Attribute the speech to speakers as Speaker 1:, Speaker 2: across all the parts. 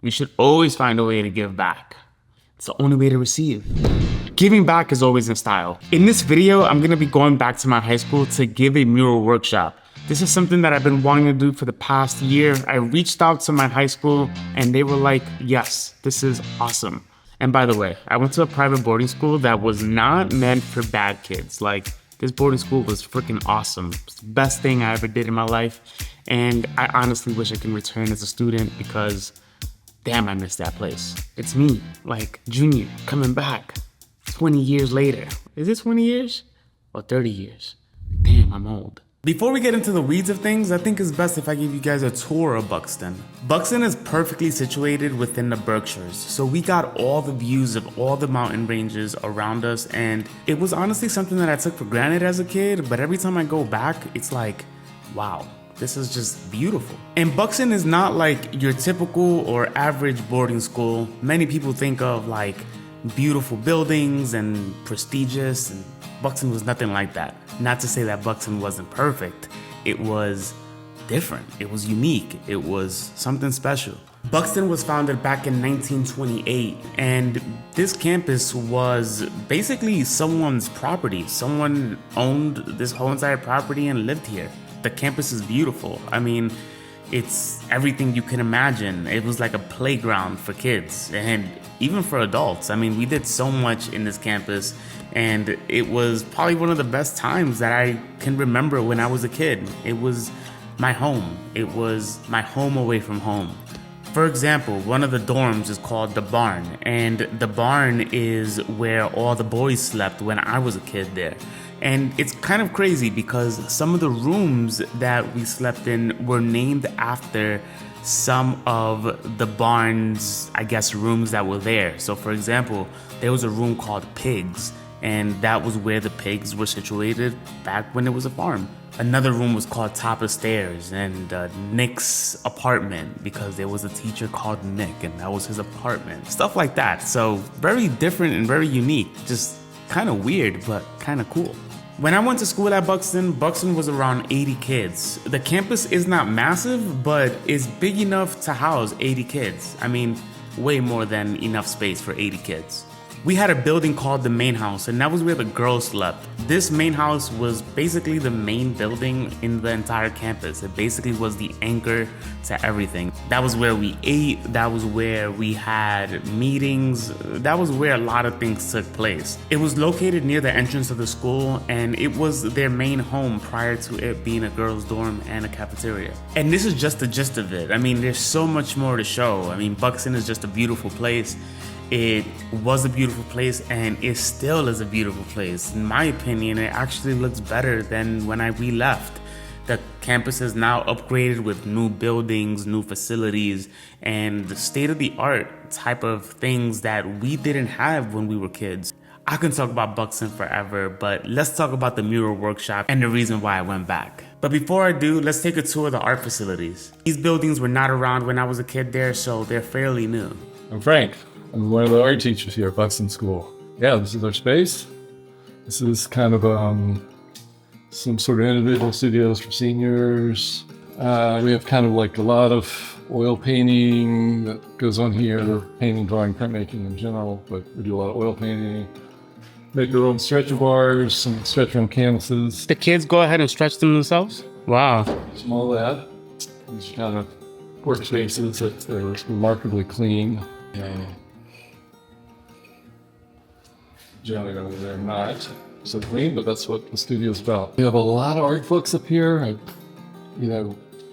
Speaker 1: We should always find a way to give back. It's the only way to receive. Giving back is always in style. In this video, I'm gonna be going back to my high school to give a mural workshop. This is something that I've been wanting to do for the past year. I reached out to my high school and they were like, yes, this is awesome. And by the way, I went to a private boarding school that was not meant for bad kids. Like, this boarding school was freaking awesome. It's the best thing I ever did in my life. And I honestly wish I can return as a student because damn, I miss that place. It's me, like junior, coming back 20 years later. Is it 20 years or 30 years? Damn, I'm old. Before we get into the weeds of things, I think it's best if I give you guys a tour of Buxton. Buxton is perfectly situated within the Berkshires, so we got all the views of all the mountain ranges around us, and it was honestly something that I took for granted as a kid, but every time I go back, it's like, wow, this is just beautiful. And Buxton is not like your typical or average boarding school. Many people think of like beautiful buildings and prestigious, and Buxton was nothing like that. Not to say that Buxton wasn't perfect. It was different. It was unique. It was something special. Buxton was founded back in 1928, and this campus was basically someone's property. Someone owned this whole entire property and lived here. The campus is beautiful. I mean, it's everything you can imagine. It was like a playground for kids and even for adults. I mean, we did so much in this campus, and it was probably one of the best times that I can remember when I was a kid. It was my home. It was my home away from home. For example, one of the dorms is called the barn, and the barn is where all the boys slept when I was a kid there. And it's kind of crazy because some of the rooms that we slept in were named after some of the barn's, I guess, rooms that were there. So for example, there was a room called Pigs, and that was where the pigs were situated back when it was a farm. Another room was called Top of Stairs and Nick's apartment because there was a teacher called Nick and that was his apartment. Stuff like that. So very different and very unique. Just kind of weird, but kind of cool. When I went to school at Buxton, Buxton was around 80 kids. The campus is not massive, but it's big enough to house 80 kids. I mean, way more than enough space for 80 kids. We had a building called the main house, and that was where the girls slept. This main house was basically the main building in the entire campus. It basically was the anchor to everything. That was where we ate, that was where we had meetings, that was where a lot of things took place. It was located near the entrance of the school, and it was their main home prior to it being a girls' dorm and a cafeteria. And this is just the gist of it. I mean, there's so much more to show. I mean, Buxton is just a beautiful place. It was a beautiful place and it still is a beautiful place. In my opinion, it actually looks better than when we left. The campus is now upgraded with new buildings, new facilities, and the state-of-the-art type of things that we didn't have when we were kids. I can talk about Buxton forever, but let's talk about the mural workshop and the reason why I went back. But before I do, let's take a tour of the art facilities. These buildings were not around when I was a kid there, so they're fairly new.
Speaker 2: I'm Frank. I'm one of the art teachers here at Buxton School. Yeah, this is our space. This is kind of some sort of individual studios for seniors. We have kind of like a lot of oil painting that goes on here, painting, drawing, printmaking in general, but we do a lot of oil painting. Make their own stretcher bars, some stretcher and canvases.
Speaker 1: The kids go ahead and stretch them themselves? Wow.
Speaker 2: Some all that. These kind of workspaces that are remarkably clean. Generally, they're not so clean, but that's what the studio's about. We have a lot of art books up here. I,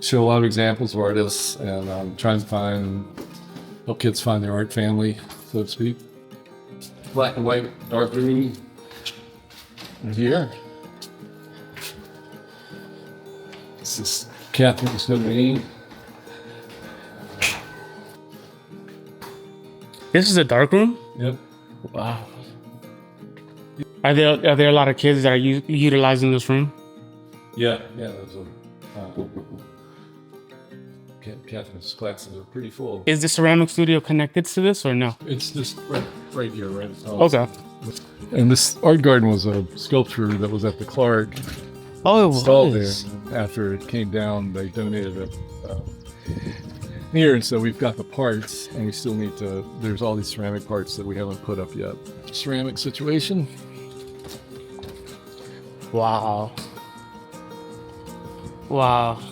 Speaker 2: show a lot of examples of artists, and I'm trying to help kids find their art family, so to speak. Black and white, dark green. And here, this is Catherine's domain.
Speaker 1: This is a dark room?
Speaker 2: Yep.
Speaker 1: Wow. Are there a lot of kids that are utilizing this room?
Speaker 2: Yeah. There's a Catherine's classes are pretty full.
Speaker 1: Is the ceramic studio connected to this or no?
Speaker 2: It's just right here, right?
Speaker 1: Okay.
Speaker 2: And this art garden was a sculpture that was at the Clark.
Speaker 1: Oh, it
Speaker 2: installed
Speaker 1: was.
Speaker 2: there. After it came down, they donated it. here, so we've got the parts, and we still need to, there's all these ceramic parts that we haven't put up yet. Ceramic situation.
Speaker 1: Wow. Wow.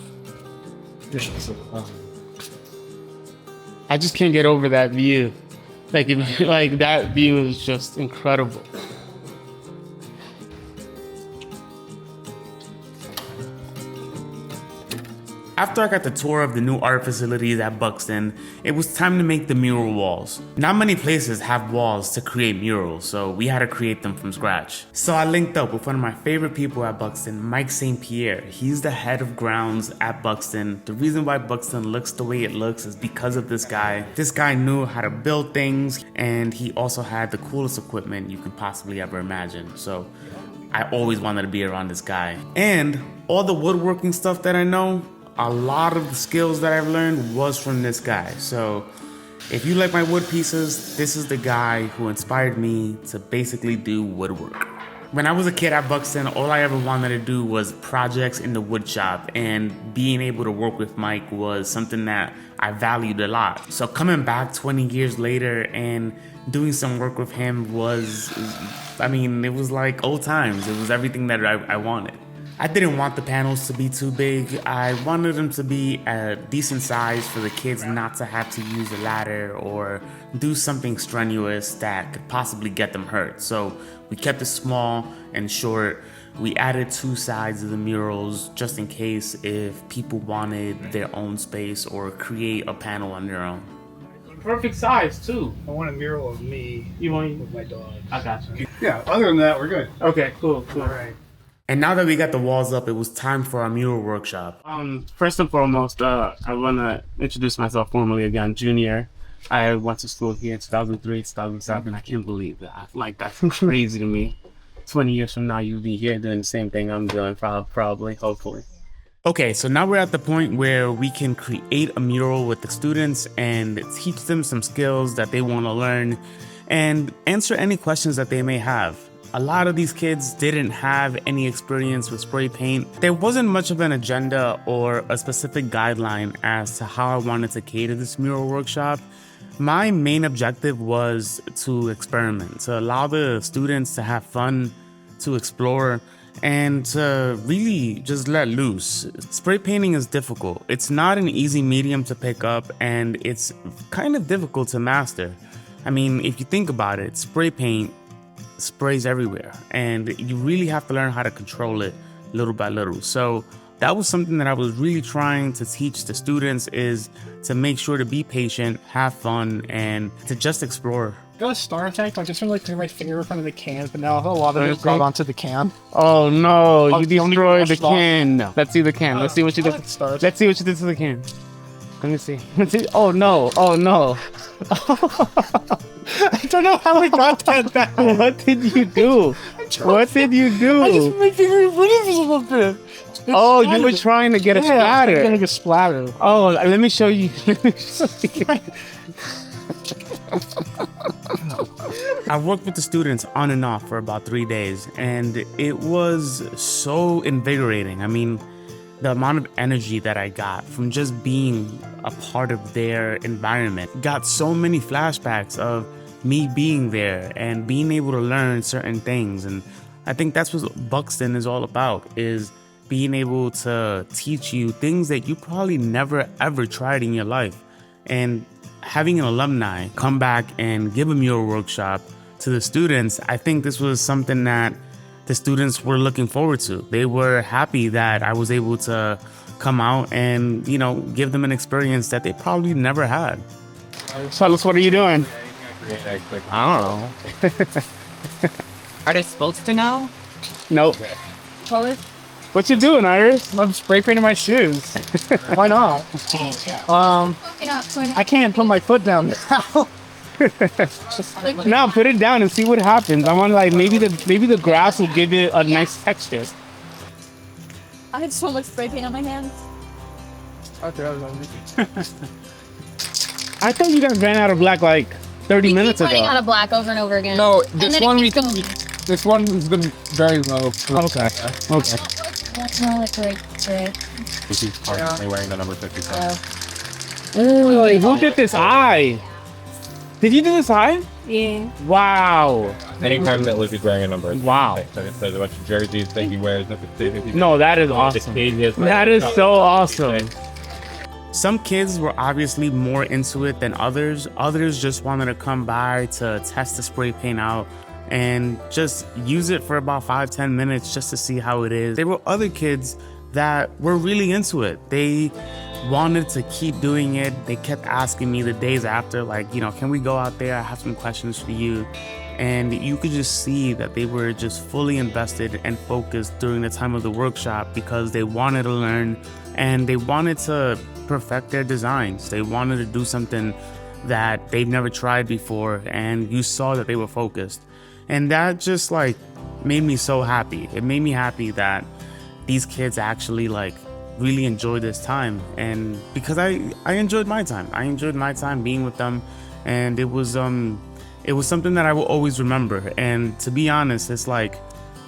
Speaker 1: I just can't get over that view. Like, like that view is just incredible. After I got the tour of the new art facilities at Buxton, it was time to make the mural walls. Not many places have walls to create murals, so we had to create them from scratch. So I linked up with one of my favorite people at Buxton, Mike St. Pierre. He's the head of grounds at Buxton. The reason why Buxton looks the way it looks is because of this guy. This guy knew how to build things, and he also had the coolest equipment you could possibly ever imagine. So I always wanted to be around this guy. And all the woodworking stuff that I know, a lot of the skills that I've learned was from this guy. So if you like my wood pieces, this is the guy who inspired me to basically do woodwork. When I was a kid at Buxton, all I ever wanted to do was projects in the wood shop, and being able to work with Mike was something that I valued a lot. So coming back 20 years later and doing some work with him was, I mean, it was like old times. It was everything that I wanted. I didn't want the panels to be too big. I wanted them to be a decent size for the kids not to have to use a ladder or do something strenuous that could possibly get them hurt. So we kept it small and short. We added 2 sides of the murals just in case if people wanted their own space or create a panel on their own. Perfect size too.
Speaker 3: I want a mural of me with my dog.
Speaker 1: I got you.
Speaker 3: Yeah, other than that, we're good.
Speaker 1: Okay, cool.
Speaker 3: All right.
Speaker 1: And now that we got the walls up, it was time for our mural workshop. First and foremost, I want to introduce myself formally again, Junior. I went to school here in 2003, 2007. I can't believe that. Like, that's crazy to me. 20 years from now, you'll be here doing the same thing I'm doing, probably, hopefully. Okay, so now we're at the point where we can create a mural with the students and teach them some skills that they want to learn and answer any questions that they may have. A lot of these kids didn't have any experience with spray paint. There wasn't much of an agenda or a specific guideline as to how I wanted to cater this mural workshop. My main objective was to experiment, to allow the students to have fun, to explore, and to really just let loose. Spray painting is difficult. It's not an easy medium to pick up, and it's kind of difficult to master. I mean, if you think about it, spray paint sprays everywhere, and you really have to learn how to control it little by little. So that was something that I was really trying to teach the students, is to make sure to be patient, have fun, and to just explore.
Speaker 3: Got a star effect? I just want to like put my finger in front of the can, but now a lot of it got onto the can.
Speaker 1: Oh no, you
Speaker 3: you
Speaker 1: destroyed the
Speaker 3: brushed off.
Speaker 1: can. No. Let's see the can. Let's see what you did. Let's see what you did to the can. Let me see. Let's see. Oh no. Oh no.
Speaker 3: I don't know how I got that back.
Speaker 1: What did you do? What did you do?
Speaker 3: I just put my finger in front of it a little bit.
Speaker 1: Oh, you were trying to get a splatter.
Speaker 3: Getting a splatter.
Speaker 1: Oh, let me show you. I worked with the students on and off for about 3 days, and it was so invigorating. I mean, the amount of energy that I got from just being a part of their environment got so many flashbacks of me being there and being able to learn certain things. And I think that's what Buxton is all about, is being able to teach you things that you probably never ever tried in your life. And having an alumni come back and give a mural workshop to the students, I think this was something that the students were looking forward to. They were happy that I was able to come out and, you know, give them an experience that they probably never had. Carlos, what are you doing? I don't know.
Speaker 4: Are they supposed to know?
Speaker 1: Nope.
Speaker 4: Well,
Speaker 1: What you doing, Iris?
Speaker 3: I'm spray painting my shoes. Why not? I can't put my foot down now.
Speaker 1: Now put it down and see what happens. I want, like, maybe the grass will give it a nice texture.
Speaker 5: I have so much spray paint on my hands.
Speaker 1: I thought you guys ran out of black like 30 minutes
Speaker 5: Keep running out
Speaker 1: ago.
Speaker 5: of black over and over again.
Speaker 3: No,
Speaker 5: And
Speaker 3: this
Speaker 5: then
Speaker 3: one
Speaker 5: it
Speaker 3: we
Speaker 5: keeps going.
Speaker 3: this one has been very low.
Speaker 1: Okay. Okay.
Speaker 5: That's not like gray.
Speaker 6: This is currently wearing the number 57.
Speaker 1: Oh, who did this eye? Did you do this eye?
Speaker 5: Yeah.
Speaker 1: Wow.
Speaker 6: Anytime that Lizzie's wearing a number.
Speaker 1: Wow.
Speaker 6: There's a bunch of jerseys that he wears.
Speaker 1: No, that is awesome. That is so awesome. Some kids were obviously more into it than others. Others just wanted to come by to test the spray paint out and just use it for about 5-10 minutes just to see how it is. There were other kids that were really into it. They wanted to keep doing it. They kept asking me the days after, like, you know, can we go out there? I have some questions for you. And you could just see that they were just fully invested and focused during the time of the workshop because they wanted to learn and they wanted to perfect their designs. They wanted to do something that they've never tried before, and you saw that they were focused. And that just like made me so happy. It made me happy that these kids actually like really enjoyed this time, and because I enjoyed my time. I enjoyed my time being with them, and it was something that I will always remember. And to be honest, it's like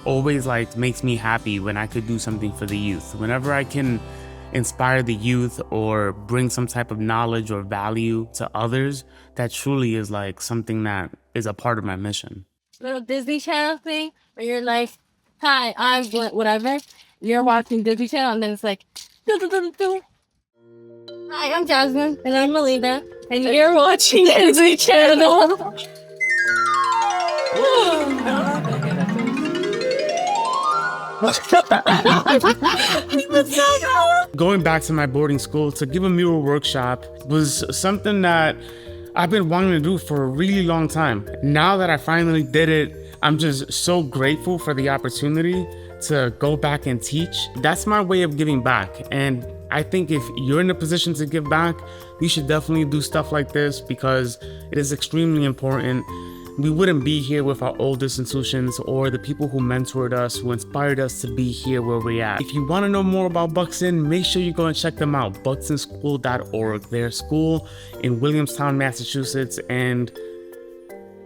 Speaker 1: always like makes me happy when I could do something for the youth. Whenever I can inspire the youth or bring some type of knowledge or value to others, that truly is like something that is a part of my mission.
Speaker 5: Little Disney Channel thing where you're like, hi, I'm whatever. You're watching Disney Channel and then it's like, doo, doo, doo, doo. Hi, I'm Jasmine and I'm Melina and you're watching Disney Channel.
Speaker 1: Going back to my boarding school to give a mural workshop was something that I've been wanting to do for a really long time. Now that I finally did it, I'm just so grateful for the opportunity to go back and teach. That's my way of giving back. And I think if you're in a position to give back, you should definitely do stuff like this because it is extremely important. We wouldn't be here with our oldest institutions or the people who mentored us, who inspired us to be here where we're at. If you want to know more about Buxton, make sure you go and check them out, buxtonschool.org. They're a school in Williamstown, Massachusetts, and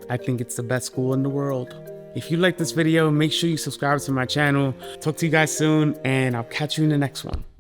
Speaker 1: I think it's the best school in the world. If you like this video, make sure you subscribe to my channel. Talk to you guys soon, and I'll catch you in the next one.